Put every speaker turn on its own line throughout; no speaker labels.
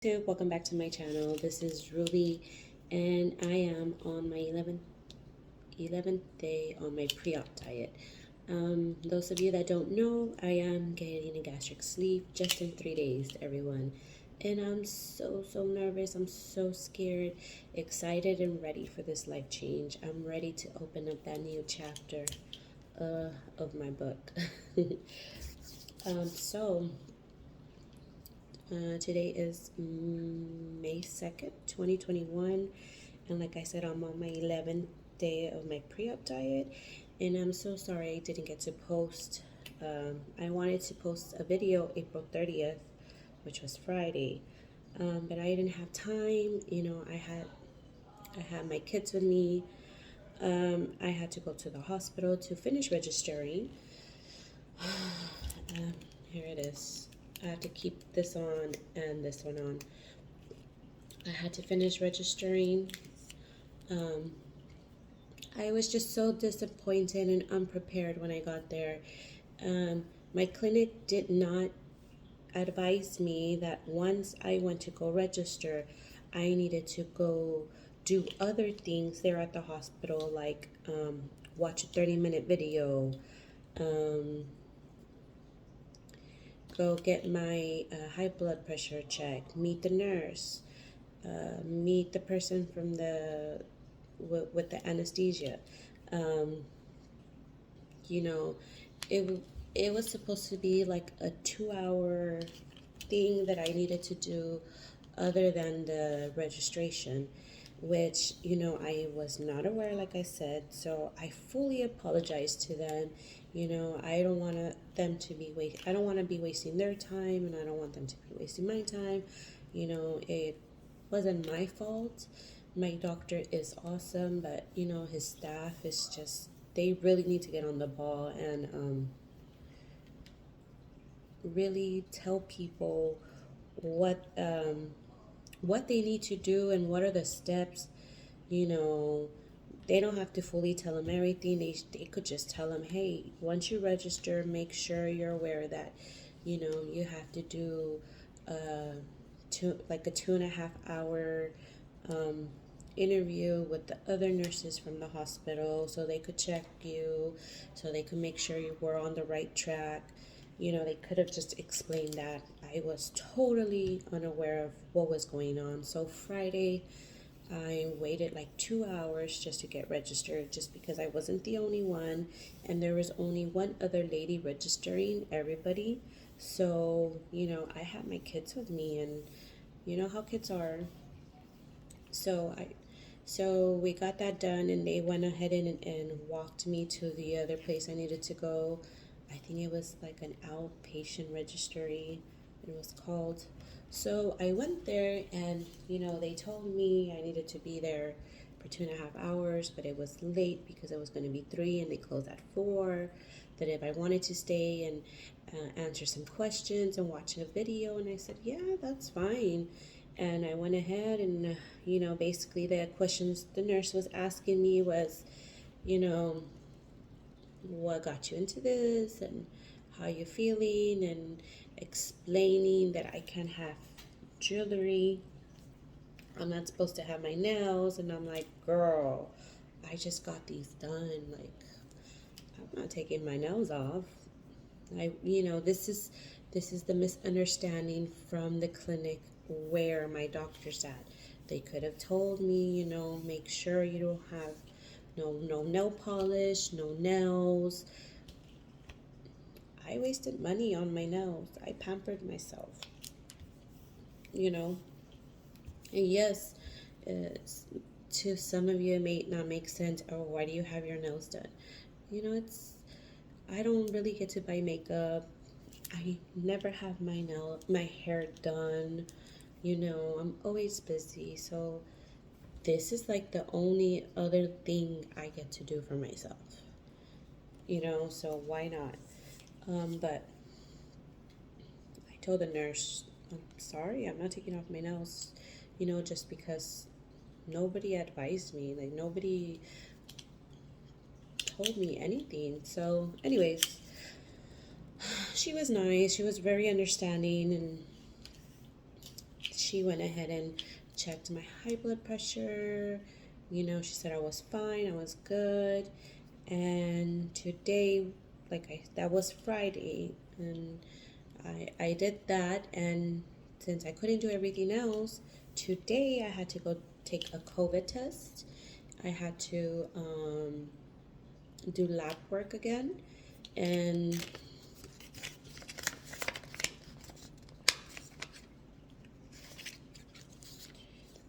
YouTube, welcome back to my channel. This is Ruby, and I am on my 11th day on my pre-op diet. Those of you that don't know, I am getting a gastric sleeve just in 3 days, everyone. And I'm so nervous. I'm so scared, excited, and ready for this life change. I'm ready to open up that new chapter of my book. So today is May 2nd, 2021, and like I said, I'm on my 11th day of my pre-op diet, and I'm so sorry I didn't get to post. I wanted to post a video April 30th, which was Friday, but I didn't have time. I had my kids with me. I had to go to the hospital to finish registering. Here it is. I have to keep this on and this one on. I had to finish registering. I was just so disappointed and unprepared when I got there. My clinic did not advise me that once I went to go register, I needed to go do other things there at the hospital, like watch a 30-minute video, go get my high blood pressure checked, meet the nurse, meet the person from with the anesthesia. You know, it was supposed to be like a 2-hour thing that I needed to do other than the registration, which I was not aware, like I said. So I fully apologize to them. I don't want them to be I don't want to be wasting their time, and I don't want them to be wasting my time. It wasn't my fault. My doctor is awesome, but his staff is just, they really need to get on the ball and really tell people what they need to do and what are the steps. They don't have to fully tell them everything. They could just tell them, hey, once you register, make sure you're aware that you have to do a 2.5 hour interview with the other nurses from the hospital, so they could check you, so they could make sure you were on the right track. They could have just explained that. I was totally unaware of what was going on. So Friday, I waited like 2 hours just to get registered, just because I wasn't the only one, and there was only one other lady registering everybody. So, I had my kids with me, and you know how kids are. So we got that done, and they went ahead and walked me to the other place I needed to go. I think it was like an outpatient registry, it was called. So I went there, and they told me I needed to be there for 2.5 hours, but it was late because it was going to be 3 and they closed at 4. That if I wanted to stay and answer some questions and watch a video, and I said, yeah, that's fine. And I went ahead and, basically the questions the nurse was asking me was, what got you into this, and how you feeling, and explaining that I can't have jewelry. I'm not supposed to have my nails. And I'm like, girl, I just got these done. Like, I'm not taking my nails off. This is the misunderstanding from the clinic where my doctor's at. They could have told me, make sure you don't have no nail polish, no nails. I wasted money on my nails. I pampered myself, and yes, to some of you it may not make sense. Oh, why do you have your nails done? I don't really get to buy makeup. I never have my hair done. I'm always busy. So this is like the only other thing I get to do for myself. So why not? But I told the nurse, I'm sorry, I'm not taking off my nails, just because nobody advised me. Like, nobody told me anything. So anyways, she was nice. She was very understanding, and she went ahead and checked my high blood pressure. You know, she said I was fine, I was good. And today, that was Friday, and I did that. And since I couldn't do everything else, today I had to go take a COVID test. I had to do lab work again, and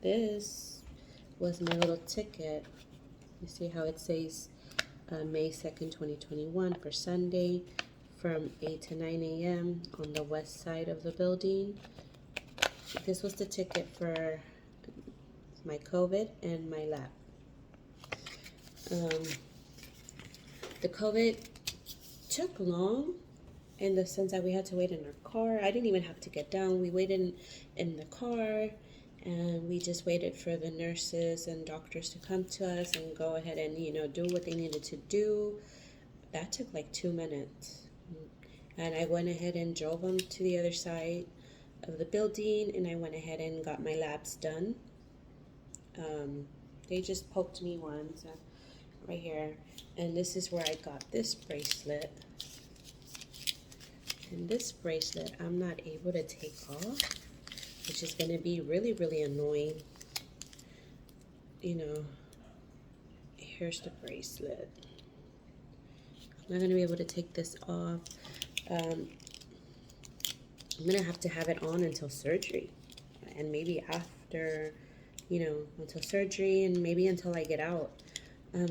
this was my little ticket. You see how it says May 2nd, 2021 for Sunday from 8 to 9 a.m. on the west side of the building. This was the ticket for my COVID and my lab. The COVID took long in the sense that we had to wait in our car. I didn't even have to get down. We waited in the car, and we just waited for the nurses and doctors to come to us and go ahead and, do what they needed to do. That took like 2 minutes. And I went ahead and drove them to the other side of the building, and I went ahead and got my labs done. They just poked me once right here, and this is where I got this bracelet. And this bracelet I'm not able to take off, which is going to be really, really annoying. Here's the bracelet. I'm not going to be able to take this off. I'm going to have it on until surgery, and maybe after, until surgery, and maybe until I get out.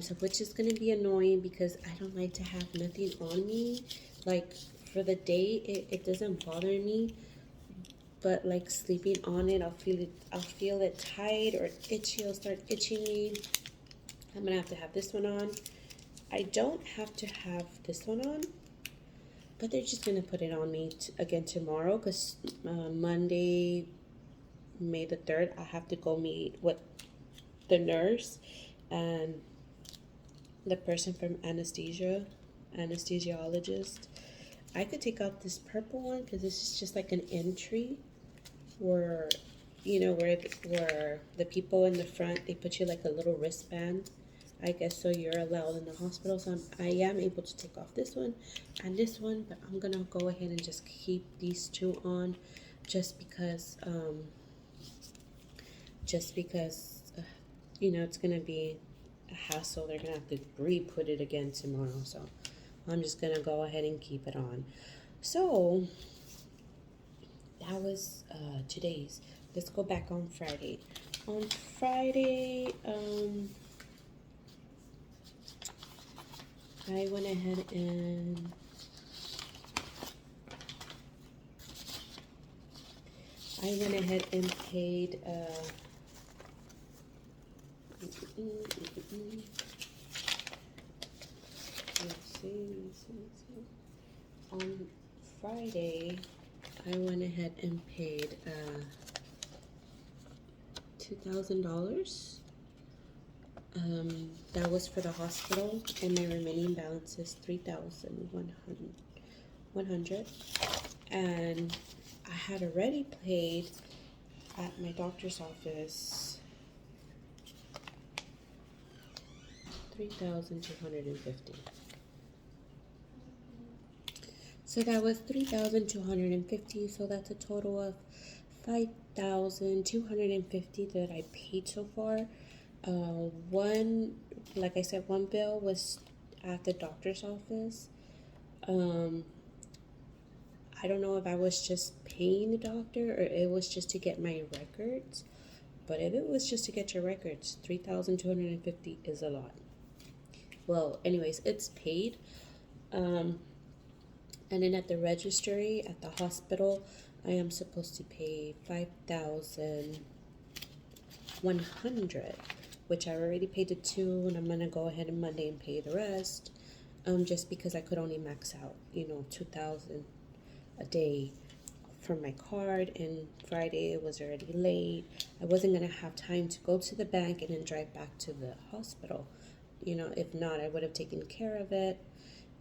So which is going to be annoying because I don't like to have nothing on me. Like for the day, it doesn't bother me, but like sleeping on it, I'll feel it tight or itchy. It'll start itching me. I'm going to have this one on. I don't have to have this one on, but they're just going to put it on me again tomorrow because Monday, May the 3rd, I have to go meet with the nurse and the person from anesthesiologist. I could take out this purple one because this is just like an entry where, where the people in the front, they put you like a little wristband, I guess, so you're allowed in the hospital. So I am able to take off this one and this one, but I'm gonna go ahead and just keep these two on just because it's gonna be a hassle. They're gonna have to re-put it again tomorrow, so I'm just gonna go ahead and keep it on. So that was today's. Let's go back on Friday. On Friday, I went ahead and paid let's see. On Friday, I went ahead and paid $2,000. That was for the hospital, and my remaining balance is $3,100. And I had already paid at my doctor's office $3,250. So that was $3,250. So that's a total of $5,250 that I paid so far. Like I said, one bill was at the doctor's office. I don't know if I was just paying the doctor or it was just to get my records. But if it was just to get your records, $3,250 is a lot. Well, anyways, it's paid. And then at the registry at the hospital, I am supposed to pay $5,100, which I already paid the two, and I'm gonna go ahead and Monday and pay the rest. Just because I could only max out, $2,000 a day for my card, and Friday it was already late. I wasn't gonna have time to go to the bank and then drive back to the hospital. If not, I would have taken care of it.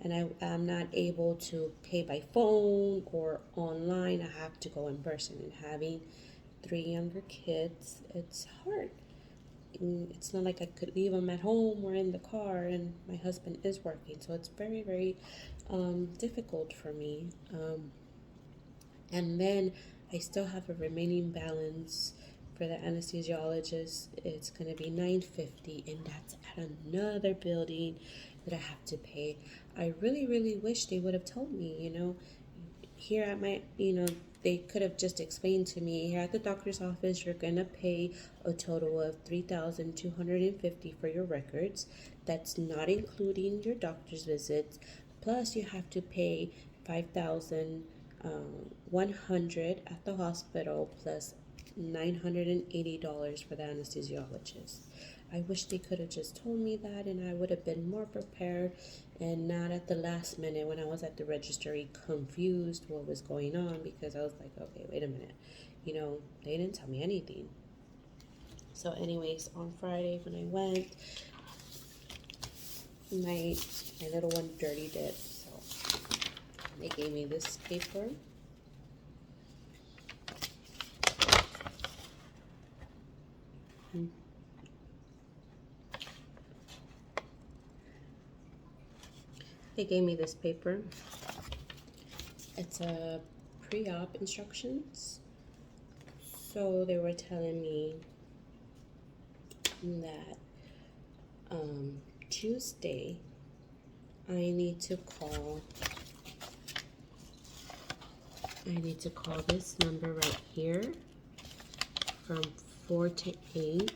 And I'm not able to pay by phone or online. I have to go in person, and having 3 younger kids. It's hard. It's not like I could leave them at home or in the car, and my husband is working, so it's very, very difficult for me. And then I still have a remaining balance for the anesthesiologist. It's going to be $950, and that's at another building that I have to pay. I really, really wish they would have told me, here at my, they could have just explained to me, here at the doctor's office, you're going to pay a total of $3,250 for your records. That's not including your doctor's visits. Plus, you have to pay $5,100 at the hospital, plus $980 for the anesthesiologist. I wish they could have just told me that, and I would have been more prepared and not at the last minute when I was at the registry confused what was going on, because I was like, okay, wait a minute. They didn't tell me anything. So anyways, on Friday when I went, my little one dirtied it. So they gave me this paper. They gave me this paper. It's a pre-op instructions. So they were telling me that Tuesday I need to call this number right here from 4 to 8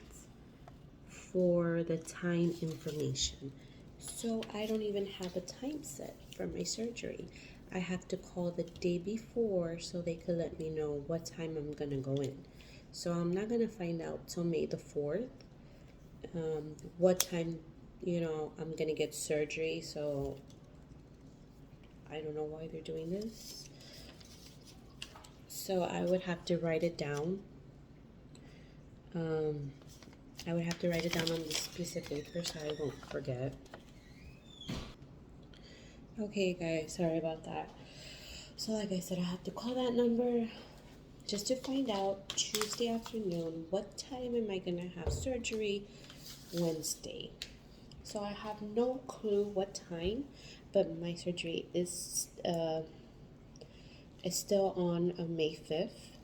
for the time information. So I don't even have a time set for my surgery. I have to call the day before so they could let me know what time I'm gonna go in. So I'm not gonna find out till May the 4th what time I'm gonna get surgery. So I don't know why they're doing this. So I would have to write it down. I would have to write it down on this piece of paper so I won't forget. Okay, guys, sorry about that. So like I said, I have to call that number just to find out Tuesday afternoon what time am I gonna have surgery Wednesday. So I have no clue what time, but my surgery is still on May 5th.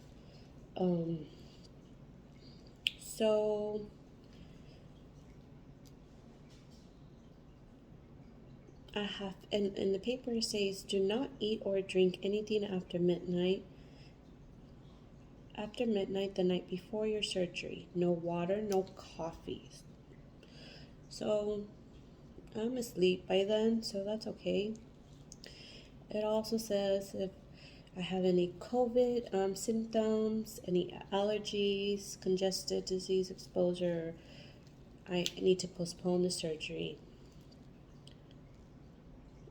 So I have, and the paper says, do not eat or drink anything after midnight the night before your surgery. No water, no coffee. So I'm asleep by then, so that's okay. It also says if I have any COVID symptoms, any allergies, congestive disease exposure, I need to postpone the surgery.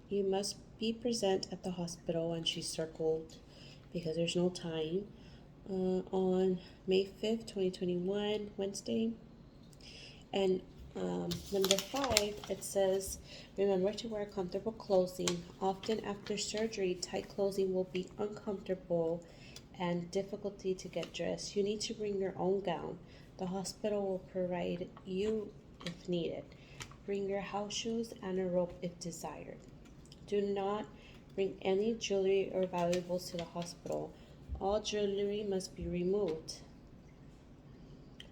You must be present at the hospital, and she circled because there's no time, on May 5th, 2021, Wednesday. And number 5, it says, remember to wear comfortable clothing. Often after surgery, tight clothing will be uncomfortable and difficulty to get dressed. You need to bring your own gown. The hospital will provide you if needed. Bring your house shoes and a rope if desired. Do not bring any jewelry or valuables to the hospital. All jewelry must be removed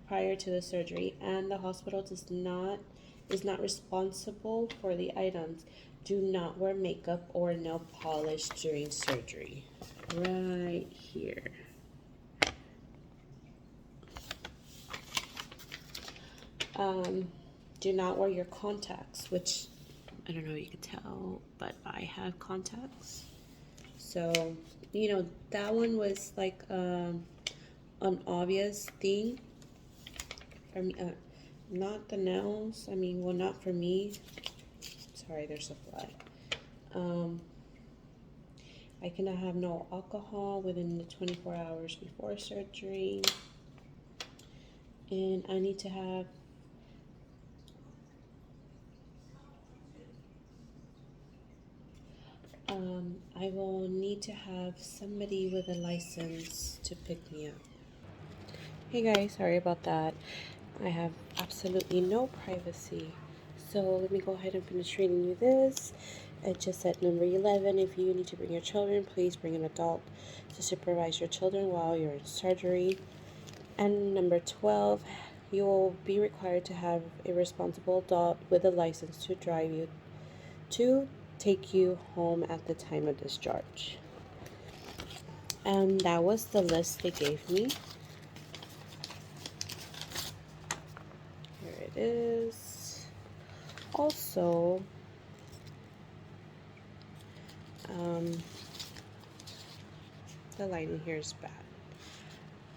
prior to the surgery, and the hospital is not responsible for the items. Do not wear makeup or nail polish during surgery. Right here. Do not wear your contacts, which I don't know if you could tell, but I have contacts. So, that one was like an obvious thing for me. Not the nails. Not for me. Sorry, there's a fly. I cannot have no alcohol within the 24 hours before surgery. And I need to have I will need to have somebody with a license to pick me up. Hey guys, sorry about that. I have absolutely no privacy. So let me go ahead and finish reading you this. It just said number 11, if you need to bring your children, please bring an adult to supervise your children while you're in surgery. And number 12, you will be required to have a responsible adult with a license to drive you to take you home at the time of discharge. And that was the list they gave me. Here it is. Also, the lighting here is bad.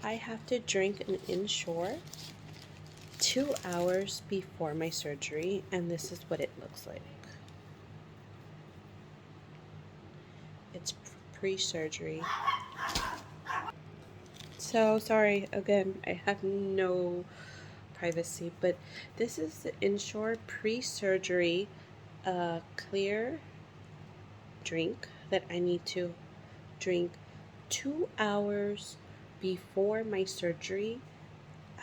I have to drink an Ensure 2 hours before my surgery, and this is what it looks like. It's pre-surgery. So sorry again, I have no privacy, but this is the Ensure pre-surgery clear drink that I need to drink 2 hours before my surgery.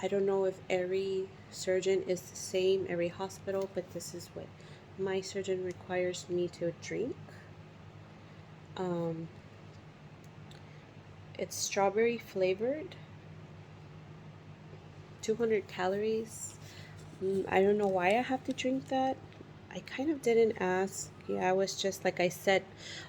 I don't know if every surgeon is the same, every hospital, but this is what my surgeon requires me to drink. It's strawberry flavored, 200 calories. I don't know why I have to drink that. I kind of didn't ask. Yeah, I was just like I said,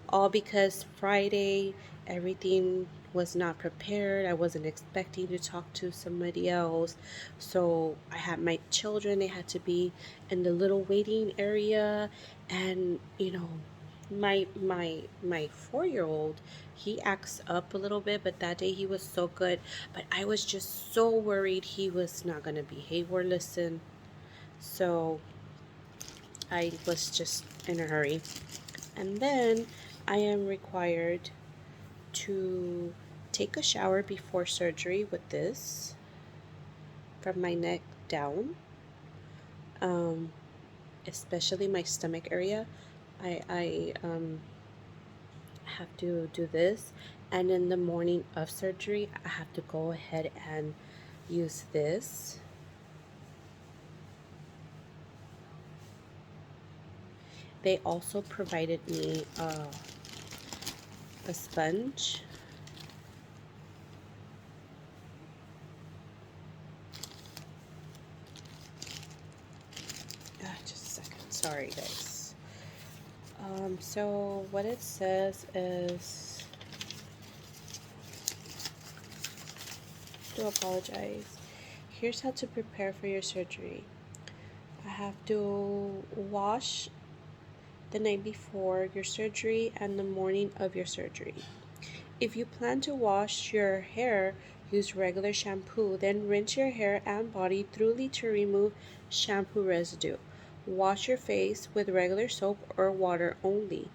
all because Friday everything was not prepared. I wasn't expecting to talk to somebody else. So I had my children, they had to be in the little waiting area, and my 4-year-old, he acts up a little bit, but that day he was so good. But I was just so worried he was not gonna behave or listen. So I was just in a hurry. And then I am required to take a shower before surgery with this from my neck down, especially my stomach area. I have to do this, and in the morning of surgery I have to go ahead and use this. They also provided me a sponge. Just a second, sorry guys. So what it says is, do apologize. Here's how to prepare for your surgery. I have to wash the night before your surgery and the morning of your surgery. If you plan to wash your hair, use regular shampoo, then rinse your hair and body thoroughly to remove shampoo residue. Wash your face with regular soap or water only.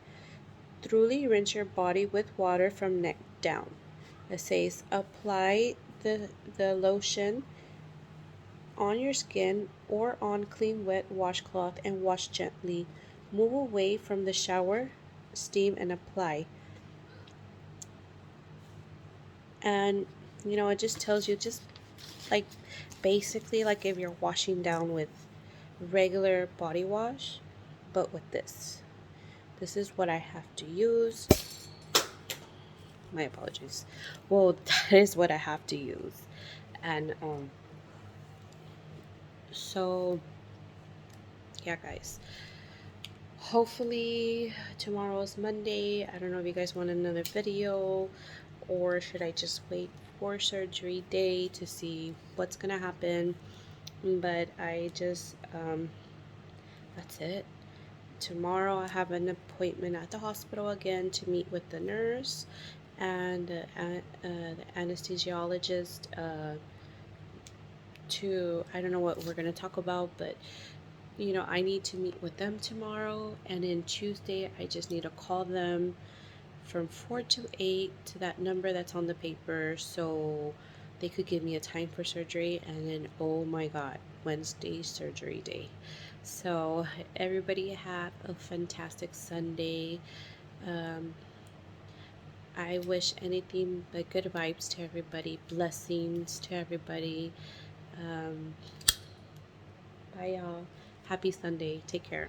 Thoroughly rinse your body with water from neck down. It says apply the lotion on your skin or on clean wet washcloth and wash gently. Move away from the shower, steam, and apply. And it just tells you, just like basically like if you're washing down with regular body wash, but with this is what I have to use. My apologies. Well, that is what I have to use. And so yeah guys, hopefully tomorrow's Monday. I don't know if you guys want another video, or should I just wait for surgery day to see what's gonna happen. But I just that's it. Tomorrow I have an appointment at the hospital again to meet with the nurse and the anesthesiologist I don't know what we're going to talk about, but I need to meet with them tomorrow, and then Tuesday I just need to call them from 4 to 8 to that number that's on the paper, so they could give me a time for surgery. And then, oh my god, Wednesday surgery day. So everybody have a fantastic Sunday. I wish anything but good vibes to everybody, blessings to everybody. Um, bye, y'all. Happy Sunday. Take care.